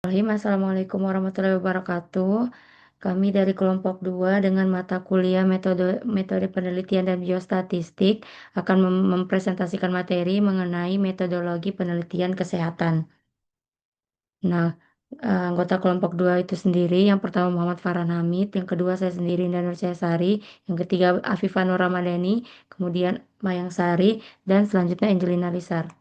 Assalamualaikum warahmatullahi wabarakatuh. Kami dari kelompok 2 dengan mata kuliah metode penelitian dan biostatistik akan mempresentasikan materi mengenai metodologi penelitian kesehatan. Nah, anggota kelompok 2 itu sendiri, yang pertama Muhammad Farhan Hamid, yang kedua saya sendiri Indah Nur Sari, yang ketiga Afifah Nur Ramadhani, kemudian Mayang Sari, dan selanjutnya Angelina Lisar.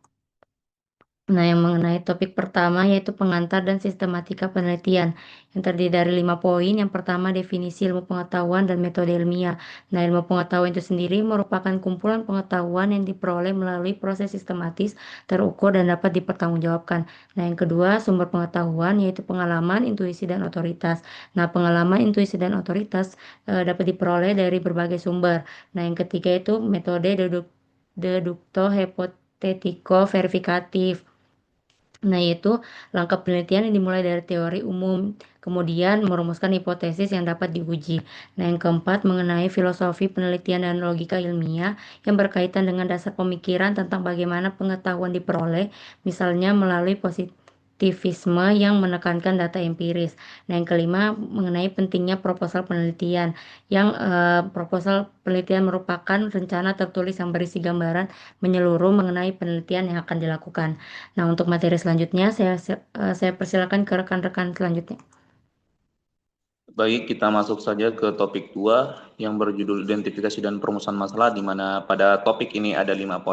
Nah, yang mengenai topik pertama yaitu pengantar dan sistematika penelitian yang terdiri dari 5 poin. Yang pertama, definisi ilmu pengetahuan dan metode ilmiah. Nah, ilmu pengetahuan itu sendiri merupakan kumpulan pengetahuan yang diperoleh melalui proses sistematis, terukur, dan dapat dipertanggungjawabkan. Nah, yang kedua, sumber pengetahuan yaitu pengalaman, intuisi, dan otoritas. Nah, pengalaman, intuisi, dan otoritas dapat diperoleh dari berbagai sumber. Nah, yang ketiga itu metode dedukto hipotetiko verifikatif. Nah, yaitu langkah penelitian yang dimulai dari teori umum, kemudian merumuskan hipotesis yang dapat diuji. Nah, yang keempat mengenai filosofi penelitian dan logika ilmiah yang berkaitan dengan dasar pemikiran tentang bagaimana pengetahuan diperoleh, misalnya melalui positivisme yang menekankan data empiris. Nah, yang kelima mengenai pentingnya proposal penelitian, yang proposal penelitian merupakan rencana tertulis yang berisi gambaran menyeluruh mengenai penelitian yang akan dilakukan. Nah, untuk materi selanjutnya saya persilakan ke rekan-rekan selanjutnya. Baik, kita masuk saja ke topik 2 yang berjudul identifikasi dan perumusan masalah, di mana pada topik ini ada 4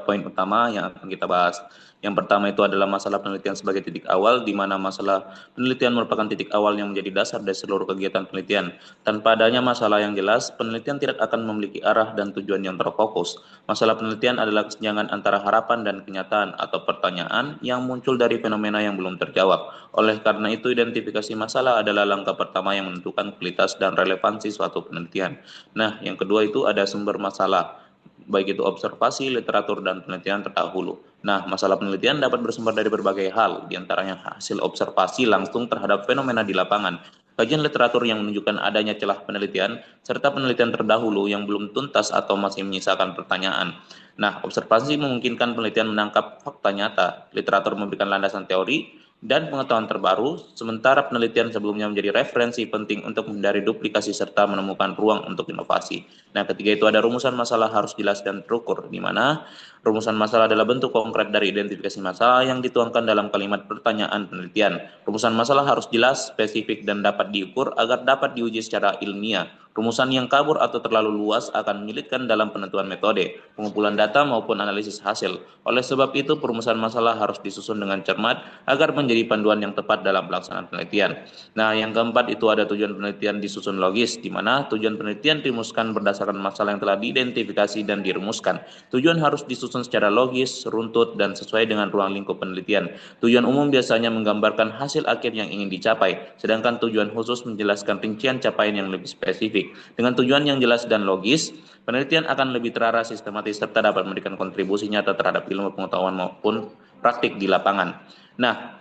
poin utama yang akan kita bahas. Yang pertama itu adalah masalah penelitian sebagai titik awal, di mana masalah penelitian merupakan titik awal yang menjadi dasar dari seluruh kegiatan penelitian. Tanpa adanya masalah yang jelas, penelitian tidak akan memiliki arah dan tujuan yang terfokus. Masalah penelitian adalah kesenjangan antara harapan dan kenyataan atau pertanyaan yang muncul dari fenomena yang belum terjawab. Oleh karena itu, identifikasi masalah adalah langkah pertama yang menentukan kualitas dan relevansi suatu penelitian. Nah, yang kedua itu ada sumber masalah, baik itu observasi, literatur, dan penelitian terdahulu. Nah, masalah penelitian dapat bersumber dari berbagai hal, diantaranya hasil observasi langsung terhadap fenomena di lapangan, kajian literatur yang menunjukkan adanya celah penelitian, serta penelitian terdahulu yang belum tuntas atau masih menyisakan pertanyaan. Nah, observasi memungkinkan penelitian menangkap fakta nyata, literatur memberikan landasan teori, dan pengetahuan terbaru, sementara penelitian sebelumnya menjadi referensi penting untuk menghindari duplikasi serta menemukan ruang untuk inovasi. Nah, ketiga itu ada rumusan masalah harus jelas dan terukur, di mana rumusan masalah adalah bentuk konkret dari identifikasi masalah yang dituangkan dalam kalimat pertanyaan penelitian. Rumusan masalah harus jelas, spesifik, dan dapat diukur agar dapat diuji secara ilmiah. Rumusan yang kabur atau terlalu luas akan menyulitkan dalam penentuan metode, pengumpulan data maupun analisis hasil. Oleh sebab itu, perumusan masalah harus disusun dengan cermat agar menjadi panduan yang tepat dalam pelaksanaan penelitian. Nah, yang keempat itu ada tujuan penelitian disusun logis, di mana tujuan penelitian dirumuskan berdasarkan masalah yang telah diidentifikasi dan dirumuskan. Tujuan harus disusun secara logis, runtut, dan sesuai dengan ruang lingkup penelitian. Tujuan umum biasanya menggambarkan hasil akhir yang ingin dicapai, sedangkan tujuan khusus menjelaskan rincian capaian yang lebih spesifik. Dengan tujuan yang jelas dan logis, penelitian akan lebih terarah, sistematis, serta dapat memberikan kontribusi nyata terhadap ilmu pengetahuan maupun praktik di lapangan. Nah,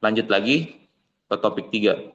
lanjut lagi ke topik 3.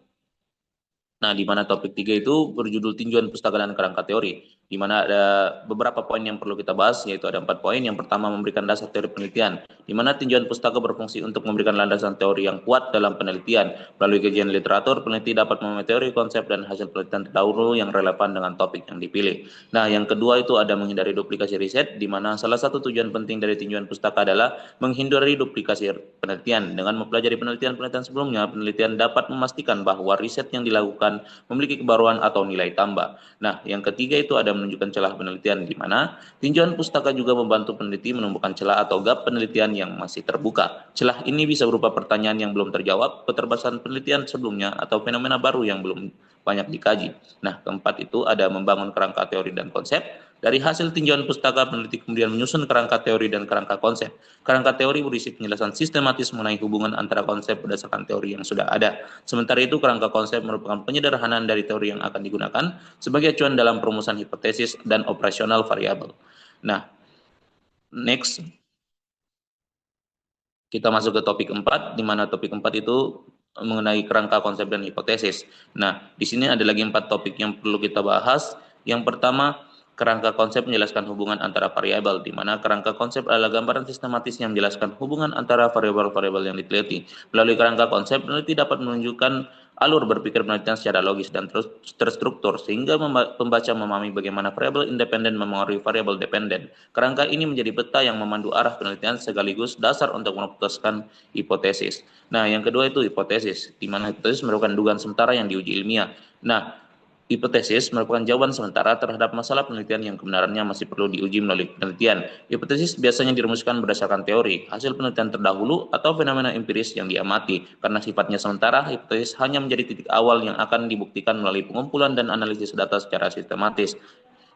Nah, di mana topik 3 itu berjudul tinjauan pustaka dan kerangka teori, di mana ada beberapa poin yang perlu kita bahas, yaitu ada 4 poin. Yang pertama, memberikan dasar teori penelitian, di mana tinjauan pustaka berfungsi untuk memberikan landasan teori yang kuat dalam penelitian. Melalui kajian literatur, peneliti dapat memahami teori, konsep, dan hasil penelitian terdahulu yang relevan dengan topik yang dipilih. Nah, yang kedua itu ada menghindari duplikasi riset, di mana salah satu tujuan penting dari tinjauan pustaka adalah menghindari duplikasi penelitian. Dengan mempelajari penelitian-penelitian sebelumnya, penelitian dapat memastikan bahwa riset yang dilakukan memiliki kebaruan atau nilai tambah. Nah, yang ketiga itu ada menunjukkan celah penelitian, di mana tinjauan pustaka juga membantu peneliti menemukan celah atau gap penelitian yang masih terbuka. Celah ini bisa berupa pertanyaan yang belum terjawab, keterbatasan penelitian sebelumnya, atau fenomena baru yang belum banyak dikaji. Nah, keempat itu ada membangun kerangka teori dan konsep. Dari hasil tinjauan pustaka, peneliti kemudian menyusun kerangka teori dan kerangka konsep. Kerangka teori berisi penjelasan sistematis mengenai hubungan antara konsep berdasarkan teori yang sudah ada. Sementara itu, kerangka konsep merupakan penyederhanaan dari teori yang akan digunakan sebagai acuan dalam perumusan hipotesis dan operasional variabel. Nah, next, kita masuk ke topik 4, di mana topik 4 itu mengenai kerangka konsep dan hipotesis. Nah, di sini ada lagi 4 topik yang perlu kita bahas. Yang pertama, Kerangka konsep menjelaskan hubungan antara variabel, di mana kerangka konsep adalah gambaran sistematis yang menjelaskan hubungan antara variabel-variabel yang diteliti. Melalui kerangka konsep, peneliti dapat menunjukkan alur berpikir penelitian secara logis dan terstruktur, sehingga pembaca memahami bagaimana variabel independen mempengaruhi variabel dependen. Kerangka ini menjadi peta yang memandu arah penelitian sekaligus dasar untuk memutuskan hipotesis. Nah, yang kedua itu hipotesis, di mana hipotesis merupakan dugaan sementara yang diuji ilmiah. Nah, hipotesis merupakan jawaban sementara terhadap masalah penelitian yang kebenarannya masih perlu diuji melalui penelitian. Hipotesis biasanya dirumuskan berdasarkan teori, hasil penelitian terdahulu, atau fenomena empiris yang diamati. Karena sifatnya sementara, hipotesis hanya menjadi titik awal yang akan dibuktikan melalui pengumpulan dan analisis data secara sistematis.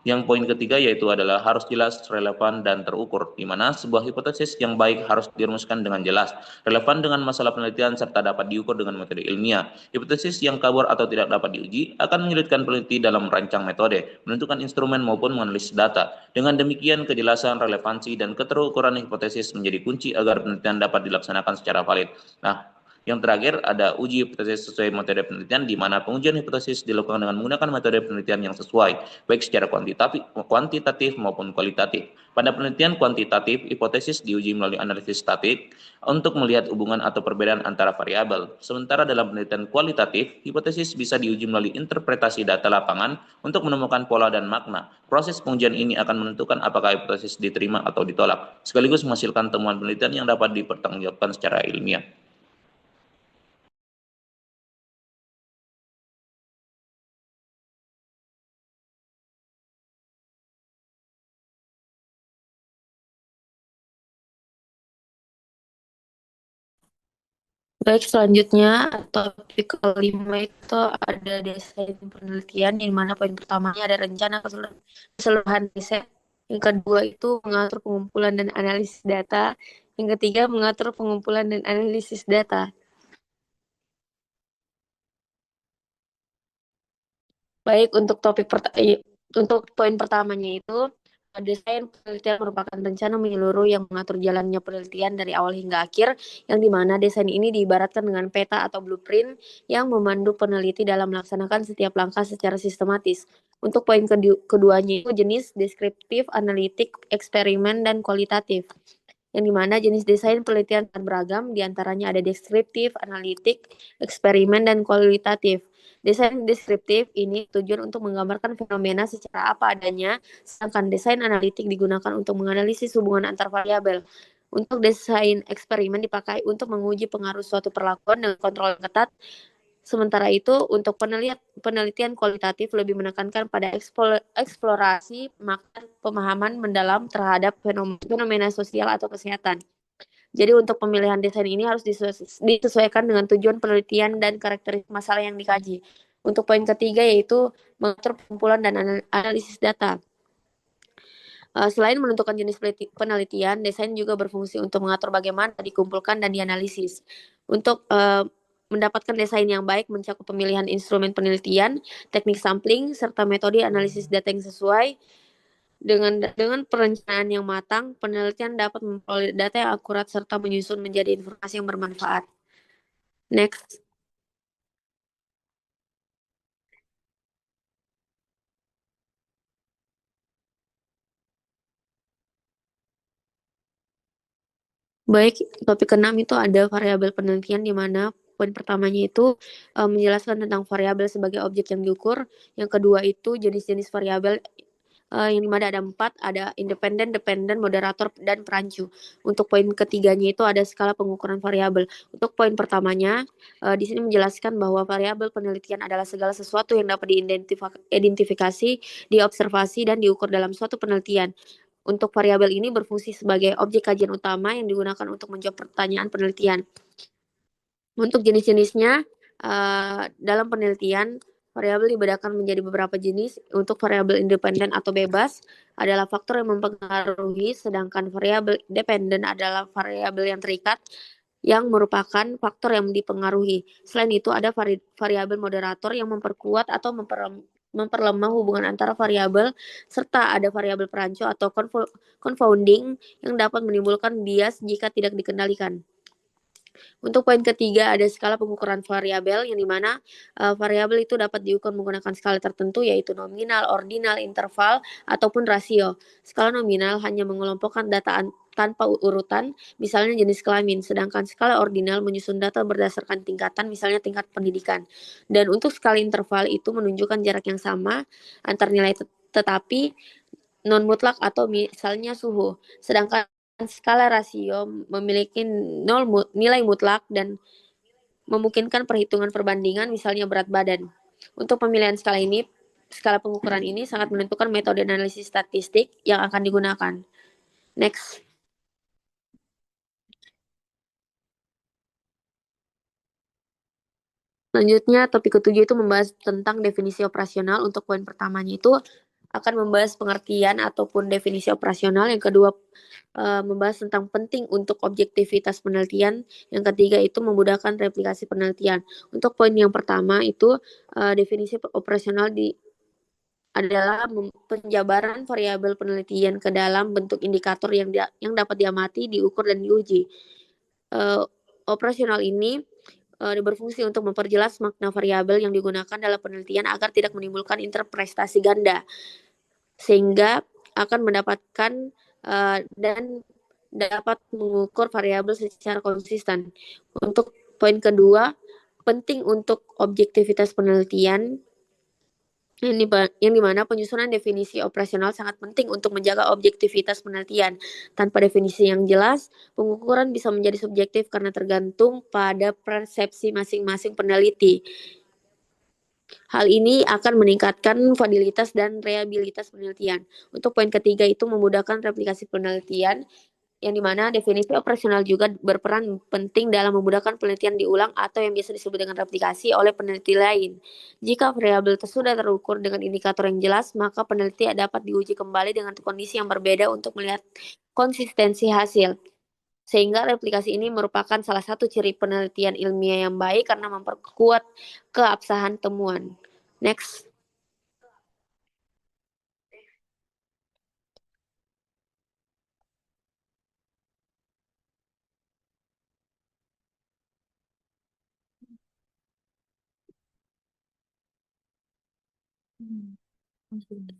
Yang poin ketiga yaitu adalah harus jelas, relevan, dan terukur, di mana sebuah hipotesis yang baik harus dirumuskan dengan jelas, relevan dengan masalah penelitian, serta dapat diukur dengan metode ilmiah. Hipotesis yang kabur atau tidak dapat diuji akan menyulitkan peneliti dalam merancang metode, menentukan instrumen maupun menganalisis data. Dengan demikian, kejelasan, relevansi, dan keterukuran hipotesis menjadi kunci agar penelitian dapat dilaksanakan secara valid. Nah, yang terakhir ada uji hipotesis sesuai metode penelitian, di mana pengujian hipotesis dilakukan dengan menggunakan metode penelitian yang sesuai, baik secara kuantitatif maupun kualitatif. Pada penelitian kuantitatif, hipotesis diuji melalui analisis statik untuk melihat hubungan atau perbedaan antara variabel. Sementara dalam penelitian kualitatif, hipotesis bisa diuji melalui interpretasi data lapangan untuk menemukan pola dan makna. Proses pengujian ini akan menentukan apakah hipotesis diterima atau ditolak, sekaligus menghasilkan temuan penelitian yang dapat dipertanggungjawabkan secara ilmiah. Baik, selanjutnya topik kelima itu ada desain penelitian, di mana poin pertamanya ada rencana keseluruhan riset. Yang kedua itu mengatur pengumpulan dan analisis data. Yang ketiga mengatur pengumpulan dan analisis data. Baik, untuk poin pertamanya itu desain penelitian merupakan rencana menyeluruh yang mengatur jalannya penelitian dari awal hingga akhir, yang dimana desain ini diibaratkan dengan peta atau blueprint yang memandu peneliti dalam melaksanakan setiap langkah secara sistematis. Untuk poin keduanya itu jenis deskriptif, analitik, eksperimen, dan kualitatif, yang dimana jenis desain penelitian beragam, diantaranya ada deskriptif, analitik, eksperimen, dan kualitatif. Desain deskriptif ini tujuan untuk menggambarkan fenomena secara apa adanya, sedangkan desain analitik digunakan untuk menganalisis hubungan antar variabel. Untuk desain eksperimen dipakai untuk menguji pengaruh suatu perlakuan dengan kontrol yang ketat. Sementara itu, untuk penelitian kualitatif lebih menekankan pada eksplorasi pemahaman mendalam terhadap fenomena sosial atau kesehatan. Jadi untuk pemilihan desain ini harus disesuaikan dengan tujuan penelitian dan karakteristik masalah yang dikaji. Untuk poin ketiga yaitu mengatur pengumpulan dan analisis data. Selain menentukan jenis penelitian, desain juga berfungsi untuk mengatur bagaimana dikumpulkan dan dianalisis. Untuk mendapatkan desain yang baik mencakup pemilihan instrumen penelitian, teknik sampling, serta metode analisis data yang sesuai. Dengan perencanaan yang matang, penelitian dapat memperoleh data yang akurat serta menyusun menjadi informasi yang bermanfaat. Next. Baik, topik keenam itu ada variabel penelitian, di mana poin pertamanya itu menjelaskan tentang variabel sebagai objek yang diukur. Yang kedua itu jenis-jenis variabel, yang dimana ada 4, ada independen, dependen, moderator, dan perancu. Untuk poin ketiganya itu ada skala pengukuran variabel. Untuk poin pertamanya, di sini menjelaskan bahwa variabel penelitian adalah segala sesuatu yang dapat diidentifikasi, diobservasi, dan diukur dalam suatu penelitian. Untuk variabel ini berfungsi sebagai objek kajian utama yang digunakan untuk menjawab pertanyaan penelitian. Untuk jenis-jenisnya, dalam penelitian, variabel dibedakan menjadi beberapa jenis. Untuk variabel independen atau bebas adalah faktor yang mempengaruhi, sedangkan variabel dependen adalah variabel yang terikat, yang merupakan faktor yang dipengaruhi. Selain itu, ada variabel moderator yang memperkuat atau memperlemah hubungan antara variabel, serta ada variabel perancu atau confounding yang dapat menimbulkan bias jika tidak dikendalikan. Untuk poin ketiga ada skala pengukuran variabel yang dimana variabel itu dapat diukur menggunakan skala tertentu yaitu nominal, ordinal, interval, ataupun rasio. Skala nominal hanya mengelompokkan data tanpa urutan, misalnya jenis kelamin, sedangkan skala ordinal menyusun data berdasarkan tingkatan, misalnya tingkat pendidikan. Dan untuk skala interval itu menunjukkan jarak yang sama antar nilai tetapi non mutlak atau misalnya suhu. Sedangkan skala rasio memiliki nilai mutlak dan memungkinkan perhitungan perbandingan misalnya berat badan. Untuk pemilihan skala ini, skala pengukuran ini sangat menentukan metode analisis statistik yang akan digunakan. Next. Selanjutnya, topik ketujuh itu membahas tentang definisi operasional. Untuk poin pertamanya itu akan membahas pengertian ataupun definisi operasional. Yang kedua, membahas tentang penting untuk objektivitas penelitian. Yang ketiga itu memudahkan replikasi penelitian. Untuk poin yang pertama itu definisi operasional adalah penjabaran variabel penelitian ke dalam bentuk indikator yang dapat diamati, diukur, dan diuji. Operasional ini berfungsi untuk memperjelas makna variabel yang digunakan dalam penelitian agar tidak menimbulkan interpretasi ganda, sehingga akan mendapatkan dan dapat mengukur variabel secara konsisten. Untuk poin kedua, penting untuk objektivitas penelitian yang dimana penyusunan definisi operasional sangat penting untuk menjaga objektivitas penelitian. Tanpa definisi yang jelas, pengukuran bisa menjadi subjektif karena tergantung pada persepsi masing-masing peneliti. Hal ini akan meningkatkan validitas dan reliabilitas penelitian. Untuk poin ketiga itu memudahkan replikasi penelitian, yang dimana definisi operasional juga berperan penting dalam memudahkan penelitian diulang atau yang biasa disebut dengan replikasi oleh peneliti lain. Jika variabel sudah terukur dengan indikator yang jelas, maka peneliti dapat diuji kembali dengan kondisi yang berbeda untuk melihat konsistensi hasil. Sehingga replikasi ini merupakan salah satu ciri penelitian ilmiah yang baik karena memperkuat keabsahan temuan. Next.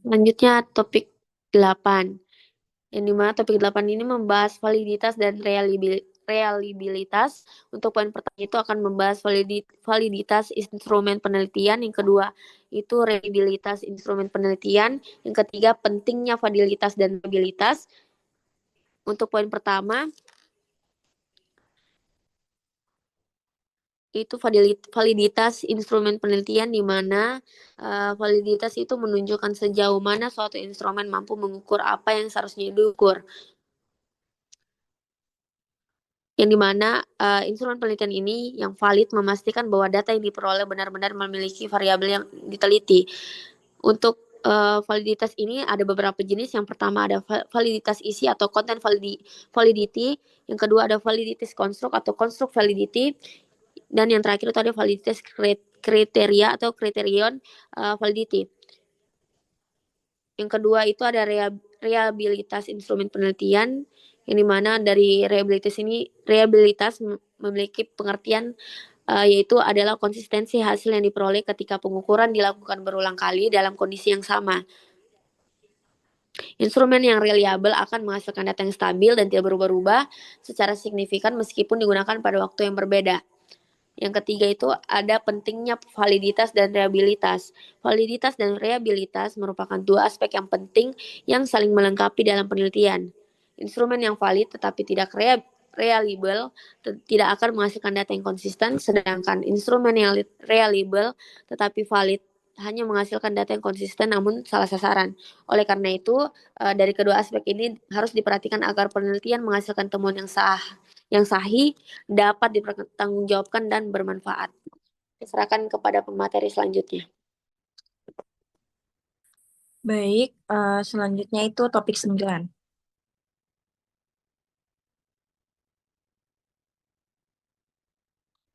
Selanjutnya topik 8. Yang dimana topik 8 ini membahas validitas dan reliabilitas. Untuk poin pertama itu akan membahas validitas instrumen penelitian. Yang kedua itu reliabilitas instrumen penelitian. Yang ketiga pentingnya validitas dan reliabilitas. Untuk poin pertama itu validitas instrumen penelitian, di mana validitas itu menunjukkan sejauh mana suatu instrumen mampu mengukur apa yang seharusnya diukur. Yang dimana instrumen penelitian ini yang valid memastikan bahwa data yang diperoleh benar-benar memiliki variabel yang diteliti. Untuk validitas ini ada beberapa jenis. Yang pertama ada validitas isi atau content validity. Yang kedua ada validitas konstruk atau construct validity. Dan yang terakhir itu ada validitas kriteria atau kriterion validity. Yang kedua itu ada reliabilitas instrumen penelitian, yang dimana dari reliabilitas memiliki pengertian yaitu adalah konsistensi hasil yang diperoleh ketika pengukuran dilakukan berulang kali dalam kondisi yang sama. Instrumen yang reliable akan menghasilkan data yang stabil dan tidak berubah-ubah secara signifikan meskipun digunakan pada waktu yang berbeda. Yang ketiga itu ada pentingnya validitas dan reliabilitas. Validitas dan reliabilitas merupakan dua aspek yang penting yang saling melengkapi dalam penelitian. Instrumen yang valid tetapi tidak reliable tidak akan menghasilkan data yang konsisten, sedangkan instrumen yang reliable tetapi valid hanya menghasilkan data yang konsisten namun salah sasaran. Oleh karena itu, dari kedua aspek ini harus diperhatikan agar penelitian menghasilkan temuan yang sahih, dapat dipertanggungjawabkan dan bermanfaat. Diserahkan kepada pemateri selanjutnya. Baik, selanjutnya itu topik 9.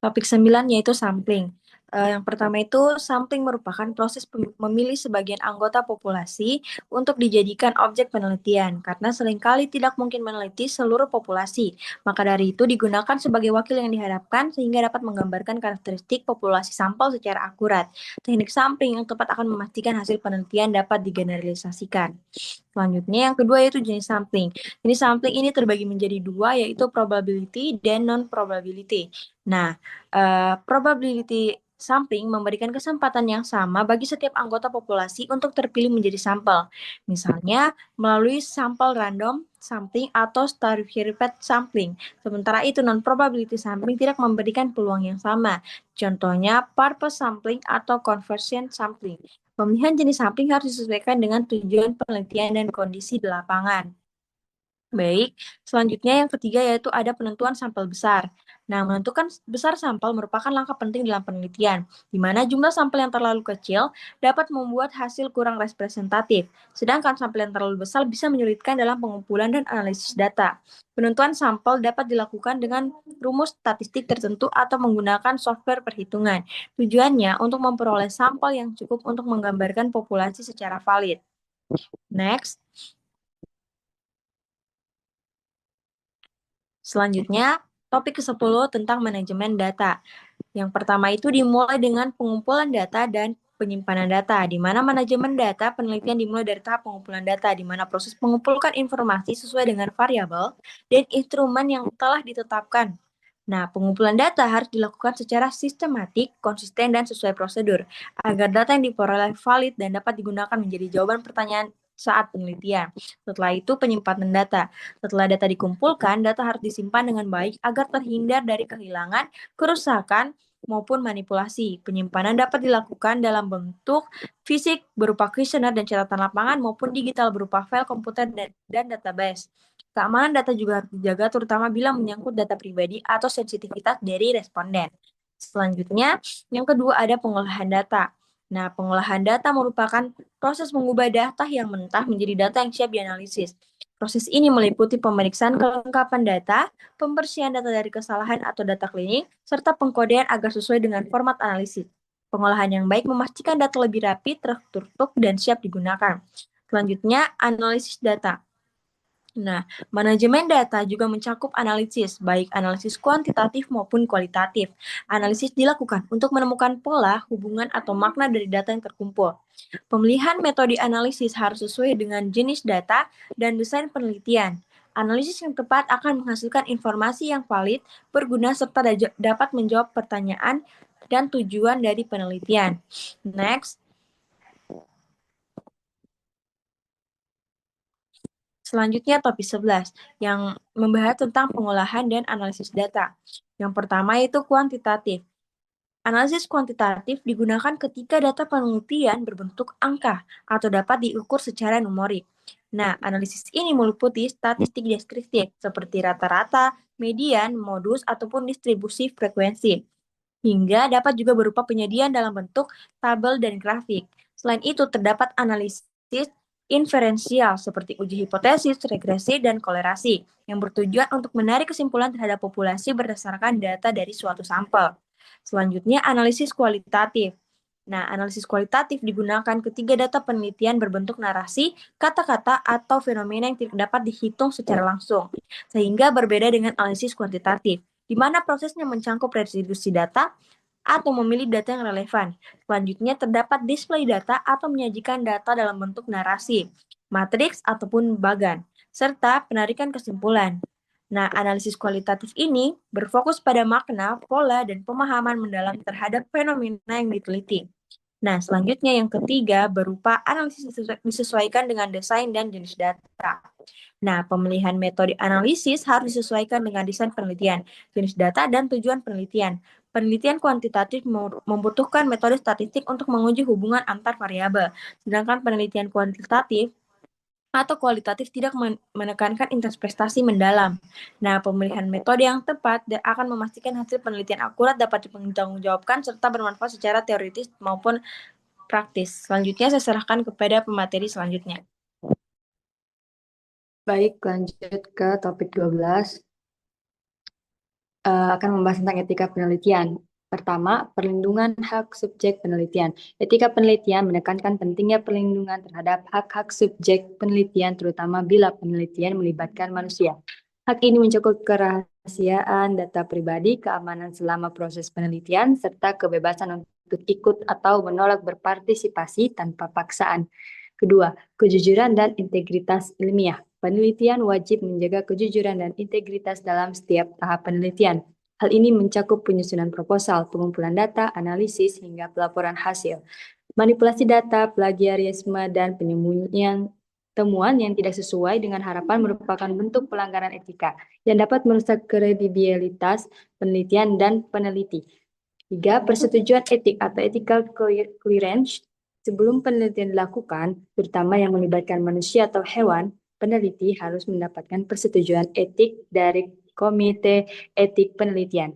Topik 9 yaitu sampling. Yang pertama itu, sampling merupakan proses memilih sebagian anggota populasi untuk dijadikan objek penelitian, karena seringkali tidak mungkin meneliti seluruh populasi. Maka dari itu digunakan sebagai wakil yang diharapkan sehingga dapat menggambarkan karakteristik populasi sampel secara akurat. Teknik sampling yang tepat akan memastikan hasil penelitian dapat digeneralisasikan. Selanjutnya yang kedua yaitu jenis sampling. Jenis sampling ini terbagi menjadi dua, yaitu probability dan non-probability. Nah, probability sampling memberikan kesempatan yang sama bagi setiap anggota populasi untuk terpilih menjadi sampel. Misalnya, melalui sampel random sampling atau stratified sampling. Sementara itu, non-probability sampling tidak memberikan peluang yang sama. Contohnya, purpose sampling atau conversion sampling. Pemilihan jenis sampling harus disesuaikan dengan tujuan penelitian dan kondisi di lapangan. Baik, selanjutnya yang ketiga yaitu ada penentuan sampel besar. Nah, menentukan besar sampel merupakan langkah penting dalam penelitian, di mana jumlah sampel yang terlalu kecil dapat membuat hasil kurang representatif, sedangkan sampel yang terlalu besar bisa menyulitkan dalam pengumpulan dan analisis data. Penentuan sampel dapat dilakukan dengan rumus statistik tertentu atau menggunakan software perhitungan. Tujuannya untuk memperoleh sampel yang cukup untuk menggambarkan populasi secara valid. Next. Selanjutnya, topik ke-10 tentang manajemen data. Yang pertama itu dimulai dengan pengumpulan data dan penyimpanan data, di mana manajemen data penelitian dimulai dari tahap pengumpulan data, di mana proses mengumpulkan informasi sesuai dengan variabel dan instrumen yang telah ditetapkan. Nah, pengumpulan data harus dilakukan secara sistematik, konsisten, dan sesuai prosedur, agar data yang diperoleh valid dan dapat digunakan menjadi jawaban pertanyaan saat penelitian. Setelah itu, penyimpanan data. Setelah data dikumpulkan, data harus disimpan dengan baik agar terhindar dari kehilangan, kerusakan, maupun manipulasi. Penyimpanan dapat dilakukan dalam bentuk fisik berupa kuesioner dan catatan lapangan maupun digital berupa file komputer dan database. Keamanan data juga harus dijaga terutama bila menyangkut data pribadi atau sensitivitas dari responden. Selanjutnya, yang kedua ada pengolahan data. Nah, pengolahan data merupakan proses mengubah data yang mentah menjadi data yang siap dianalisis. Proses ini meliputi pemeriksaan kelengkapan data, pembersihan data dari kesalahan atau data klinik, serta pengkodean agar sesuai dengan format analisis. Pengolahan yang baik memastikan data lebih rapi, terstruktur, dan siap digunakan. Selanjutnya, analisis data. Nah, manajemen data juga mencakup analisis, baik analisis kuantitatif maupun kualitatif. Analisis dilakukan untuk menemukan pola, hubungan, atau makna dari data yang terkumpul. Pemilihan metode analisis harus sesuai dengan jenis data dan desain penelitian. Analisis yang tepat akan menghasilkan informasi yang valid, berguna, serta dapat menjawab pertanyaan dan tujuan dari penelitian. Next. Selanjutnya topik 11 yang membahas tentang pengolahan dan analisis data. Yang pertama itu kuantitatif. Analisis kuantitatif digunakan ketika data penelitian berbentuk angka atau dapat diukur secara numerik. Nah, analisis ini meliputi statistik deskriptif seperti rata-rata, median, modus, ataupun distribusi frekuensi. Hingga dapat juga berupa penyajian dalam bentuk tabel dan grafik. Selain itu, terdapat analisis inferensial seperti uji hipotesis, regresi, dan kolerasi yang bertujuan untuk menarik kesimpulan terhadap populasi berdasarkan data dari suatu sampel. Selanjutnya, analisis kualitatif. Nah, analisis kualitatif digunakan ketika data penelitian berbentuk narasi, kata-kata, atau fenomena yang tidak dapat dihitung secara langsung, sehingga berbeda dengan analisis kuantitatif, di mana prosesnya mencakup restitusi data atau memilih data yang relevan. Selanjutnya terdapat display data atau menyajikan data dalam bentuk narasi, matriks ataupun bagan, serta penarikan kesimpulan. Nah, analisis kualitatif ini berfokus pada makna, pola, dan pemahaman mendalam terhadap fenomena yang diteliti. Nah, selanjutnya yang ketiga berupa analisis disesuaikan dengan desain dan jenis data. Nah, pemilihan metode analisis harus disesuaikan dengan desain penelitian, jenis data, dan tujuan penelitian. Penelitian kuantitatif membutuhkan metode statistik untuk menguji hubungan antar variabel, sedangkan penelitian kuantitatif atau kualitatif tidak menekankan interpretasi mendalam. Nah, pemilihan metode yang tepat akan memastikan hasil penelitian akurat dapat dipertanggungjawabkan serta bermanfaat secara teoritis maupun praktis. Selanjutnya saya serahkan kepada pemateri selanjutnya. Baik, lanjut ke topik 12. Akan membahas tentang etika penelitian. Pertama, perlindungan hak subjek penelitian. Etika penelitian menekankan pentingnya perlindungan terhadap hak-hak subjek penelitian, terutama bila penelitian melibatkan manusia. Hak ini mencakup kerahasiaan data pribadi, keamanan selama proses penelitian, serta kebebasan untuk ikut atau menolak berpartisipasi tanpa paksaan. Kedua, kejujuran dan integritas ilmiah. Penelitian wajib menjaga kejujuran dan integritas dalam setiap tahap penelitian. Hal ini mencakup penyusunan proposal, pengumpulan data, analisis, hingga pelaporan hasil. Manipulasi data, plagiarisme, dan penyembunyian temuan yang tidak sesuai dengan harapan merupakan bentuk pelanggaran etika yang dapat merusak kredibilitas penelitian dan peneliti. Tiga, persetujuan etik atau ethical clearance. Sebelum penelitian dilakukan, terutama yang melibatkan manusia atau hewan, peneliti harus mendapatkan persetujuan etik dari Komite Etik Penelitian.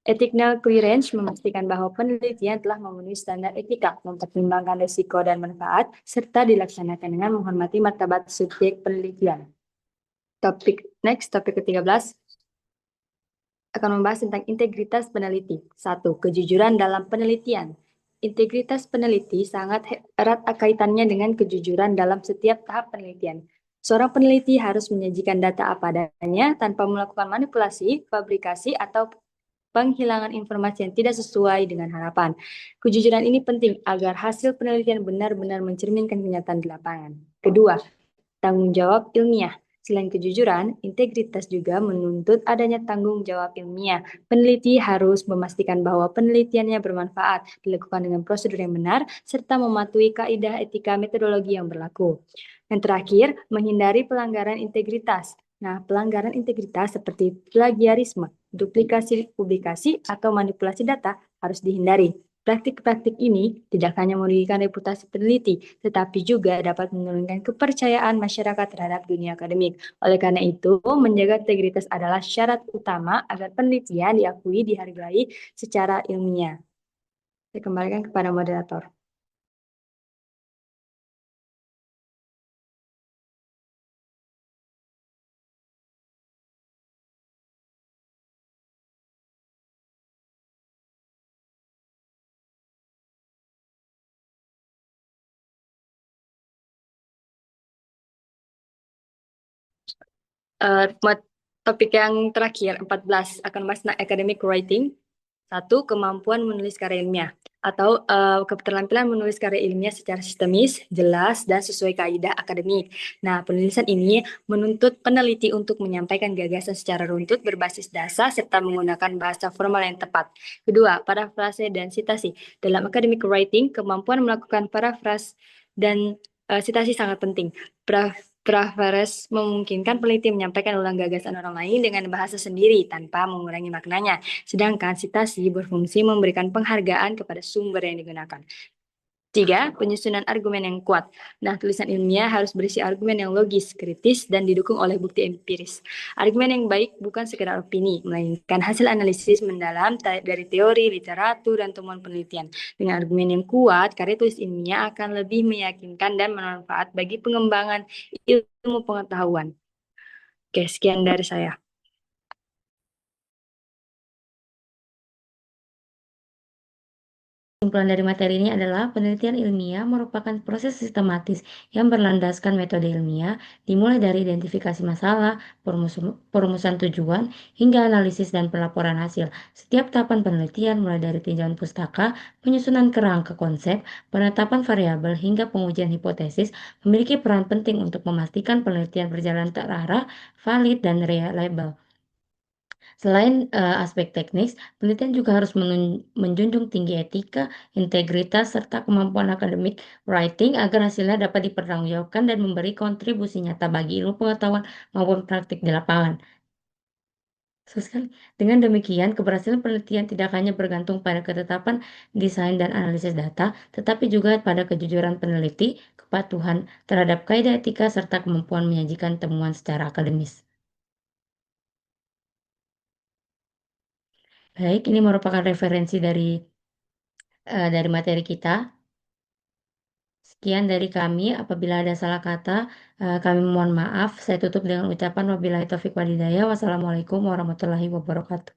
Ethical clearance memastikan bahwa penelitian telah memenuhi standar etika, mempertimbangkan risiko dan manfaat, serta dilaksanakan dengan menghormati martabat subjek penelitian. Topik ke-13 akan membahas tentang integritas peneliti. 1. Kejujuran dalam penelitian. Integritas peneliti sangat erat kaitannya dengan kejujuran dalam setiap tahap penelitian. Seorang peneliti harus menyajikan data apa adanya tanpa melakukan manipulasi, fabrikasi, atau penghilangan informasi yang tidak sesuai dengan harapan. Kejujuran ini penting agar hasil penelitian benar-benar mencerminkan kenyataan di lapangan. Kedua, tanggung jawab ilmiah. Selain kejujuran, integritas juga menuntut adanya tanggung jawab ilmiah. Peneliti harus memastikan bahwa penelitiannya bermanfaat, dilakukan dengan prosedur yang benar, serta mematuhi kaidah etika metodologi yang berlaku. Yang terakhir, menghindari pelanggaran integritas. Nah, pelanggaran integritas seperti plagiarisme, duplikasi publikasi, atau manipulasi data harus dihindari. Praktik-praktik ini tidak hanya merugikan reputasi peneliti, tetapi juga dapat menurunkan kepercayaan masyarakat terhadap dunia akademik. Oleh karena itu, menjaga integritas adalah syarat utama agar penelitian diakui, dihargai secara ilmiah. Saya kembalikan kepada moderator. Topik yang terakhir, 14, akan bahas tentang academic writing. 1. Kemampuan menulis karya ilmiah atau keterampilan menulis karya ilmiah secara sistemis, jelas, dan sesuai kaidah akademik. Nah, penulisan ini menuntut peneliti untuk menyampaikan gagasan secara runtut berbasis dasar serta menggunakan bahasa formal yang tepat. Kedua, parafrase dan sitasi. Dalam academic writing, kemampuan melakukan parafrase dan sitasi sangat penting. Paraphrase memungkinkan peneliti menyampaikan ulang gagasan orang lain dengan bahasa sendiri tanpa mengurangi maknanya. Sedangkan sitasi berfungsi memberikan penghargaan kepada sumber yang digunakan. 3. Penyusunan argumen yang kuat. Nah, tulisan ilmiah harus berisi argumen yang logis, kritis, dan didukung oleh bukti empiris. Argumen yang baik bukan sekedar opini, melainkan hasil analisis mendalam dari teori, literatur, dan temuan penelitian. Dengan argumen yang kuat, karya tulis ilmiah akan lebih meyakinkan dan bermanfaat bagi pengembangan ilmu pengetahuan. Oke, sekian dari saya. Kesimpulan dari materi ini adalah penelitian ilmiah merupakan proses sistematis yang berlandaskan metode ilmiah, dimulai dari identifikasi masalah, perumusan tujuan, hingga analisis dan pelaporan hasil. Setiap tahapan penelitian, mulai dari tinjauan pustaka, penyusunan kerangka konsep, penetapan variabel, hingga pengujian hipotesis, memiliki peran penting untuk memastikan penelitian berjalan terarah, valid, dan reliable. Selain aspek teknis, penelitian juga harus menjunjung tinggi etika, integritas, serta kemampuan akademik writing agar hasilnya dapat dipertanggungjawabkan dan memberi kontribusi nyata bagi ilmu pengetahuan maupun praktik di lapangan. Sekali. Dengan demikian, keberhasilan penelitian tidak hanya bergantung pada ketetapan desain dan analisis data, tetapi juga pada kejujuran peneliti, kepatuhan terhadap kaidah etika, serta kemampuan menyajikan temuan secara akademis. Baik, ini merupakan referensi dari materi kita. Sekian dari kami. Apabila ada salah kata, kami mohon maaf. Saya tutup dengan ucapan wabillahi taufiq walhidayah. Wassalamualaikum warahmatullahi wabarakatuh.